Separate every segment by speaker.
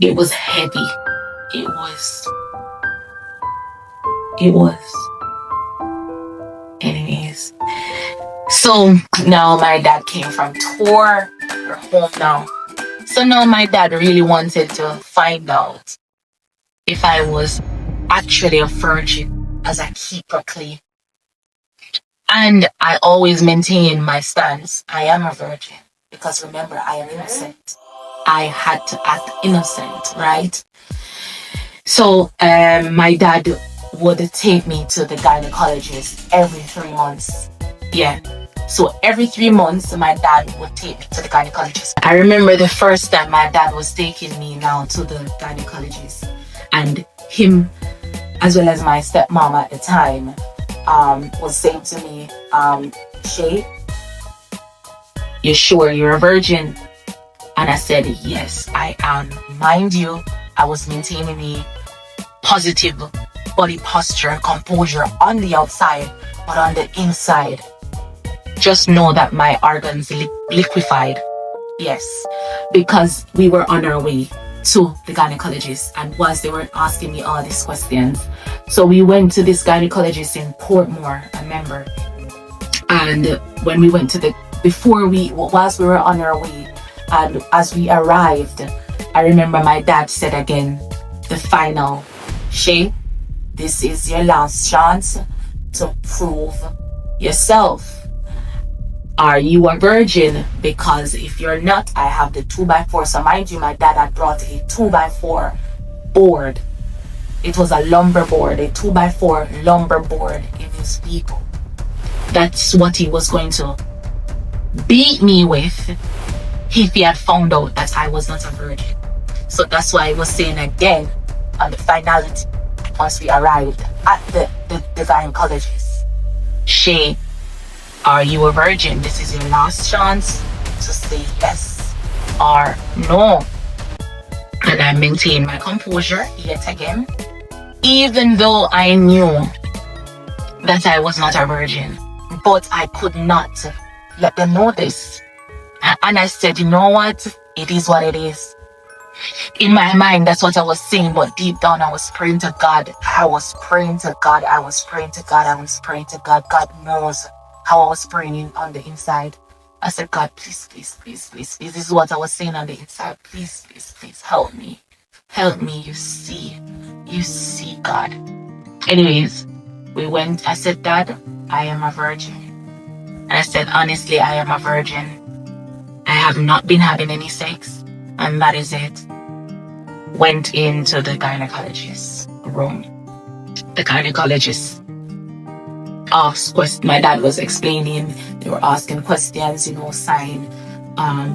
Speaker 1: It was heavy. It was. Anyways. So now my dad came from tour. We're home now. So now my dad really wanted to find out if I was actually a virgin, as I keep proclaiming. And I always maintain my stance. I am a virgin. Because remember, I am innocent. I had to act innocent, right? So my dad would take me to the gynecologist every 3 months. Yeah. So every 3 months, my dad would take me to the gynecologist. I remember the first time my dad was taking me now to the gynecologist. And him, as well as my stepmom at the time, was saying to me, Shay, you sure you're a virgin? And I said, yes, I am. Mind you, I was maintaining a positive body posture, composure on the outside, but on the inside, just know that my organs liquefied. Yes, because we were on our way to the gynecologist, and whilst they were asking me all these questions, so we went to this gynecologist in Portmore, I remember. And when we went to whilst we were on our way, and as we arrived, I remember my dad said again, the final, Shay, this is your last chance to prove yourself. Are you a virgin? Because if you're not, I have the 2x4. So mind you, my dad had brought a 2x4 board. It was a lumber board, a 2x4 lumber board in his vehicle. That's what he was going to beat me with if he had found out that I was not a virgin. So that's why I was saying again on the finality, once we arrived at the gynecologist, Shay, are you a virgin? This is your last chance to say yes or no. And I maintained my composure yet again, even though I knew that I was not a virgin. But I could not let them know this. And I said, you know what? It is what it is. In my mind, that's what I was saying. But deep down, I was praying to God. I was praying to God. I was praying to God. I was praying to God. God knows how I was praying on the inside. I said, God, please, please, please, please, please. This is what I was saying on the inside. Please, please, please, help me. Help me. You see, God. Anyways, we went. I said, Dad, I am a virgin. And I said, honestly, I am a virgin. I have not been having any sex. And that is it. Went into the gynecologist's room. The gynecologist asked questions. My dad was explaining. They were asking questions, sign,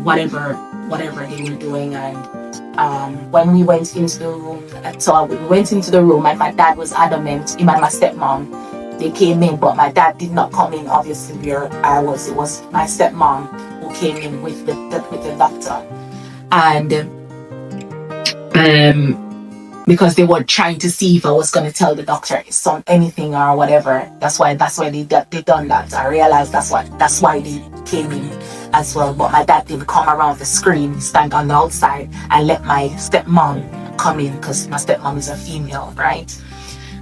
Speaker 1: whatever they were doing. And when we went into the room, and my dad was adamant. Him and my stepmom, they came in, but my dad did not come in. Obviously, where I was, it was my stepmom who came in with the doctor. And because they were trying to see if I was going to tell the doctor anything or whatever. That's why they done that. I realized that's why they came in as well. But my dad didn't come around the screen, stand on the outside, and let my stepmom come in, because my stepmom is a female, right?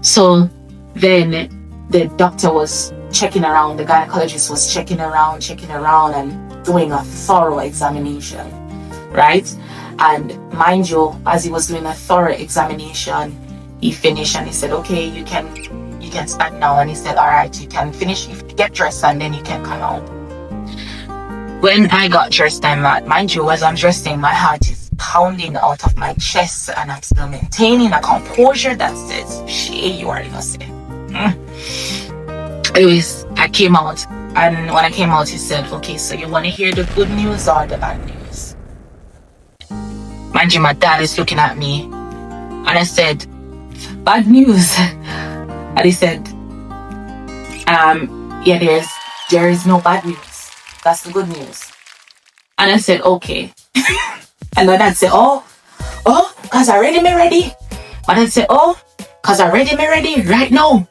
Speaker 1: So then the doctor was checking around. The gynecologist was checking around and doing a thorough examination, right? And mind you, as he was doing a thorough examination, he finished and he said, okay, you can stand now. And he said, all right, you can finish, get dressed, and then you can come out. When I got dressed, mind you, as I'm dressing, my heart is pounding out of my chest, and I'm still maintaining a composure that says, Shay, you are innocent. Anyways, I came out, and when I came out, he said, okay, so you want to hear the good news or the bad news? Mind you, my dad is looking at me, and I said, bad news. And he said, yeah, there is no bad news. That's the good news. And I said, okay. And my dad said, oh, cause already me ready. My dad said, oh, cause already me ready right now.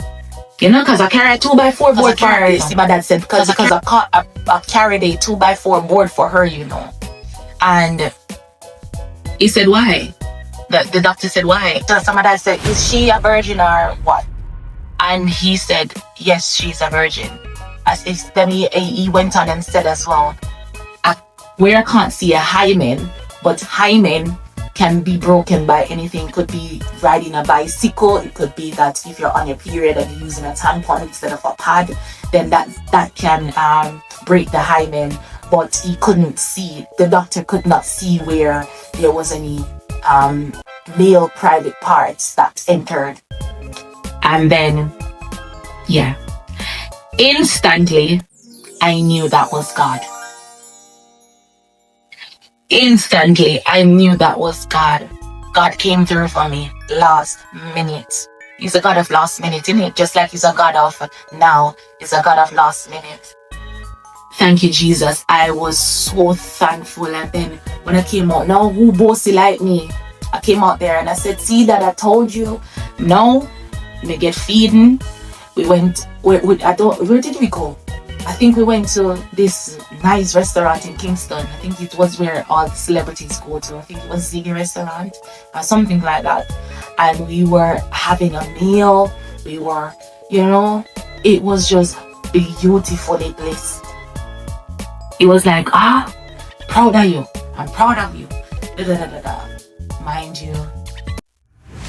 Speaker 1: Cause I carry a 2x4 board for her. See, my dad said, because I carried a 2x4 board for her, And he said, why? The doctor said, why? So somebody said, is she a virgin or what? And he said, yes, she's a virgin. Then he went on and said as well, where I can't see a hymen, but hymen can be broken by anything. It could be riding a bicycle. It could be that if you're on your period and you're using a tampon instead of a pad, then that can break the hymen. But he couldn't see. The doctor could not see where there was any male private parts that entered. And then, yeah, instantly, I knew that was God. Instantly, I knew that was God. God came through for me last minute. He's a God of last minute, isn't it? Just like he's a God of now, he's a God of last minute. Thank you, Jesus. I was so thankful. And then when I came out, now who bossy like me? I came out there and I said, see that I told you? No, me get feeding. We went, where did we go? I think we went to this nice restaurant in Kingston. I think it was where all the celebrities go to. I think it was Ziggy Restaurant or something like that. And we were having a meal. We were, it was just beautifully blessed. It was like, proud of you. I'm proud of you. Mind you,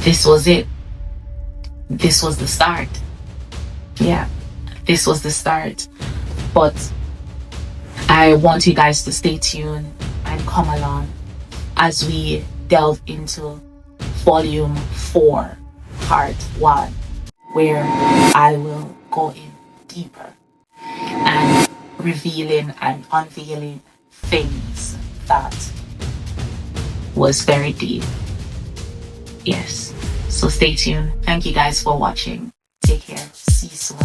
Speaker 1: this was it. This was the start. Yeah, this was the start. But I want you guys to stay tuned and come along as we delve into volume 4, part 1, where I will go in deeper and revealing and unveiling things that was very deep. Yes. So stay tuned. Thank you guys for watching. Take care. See you soon.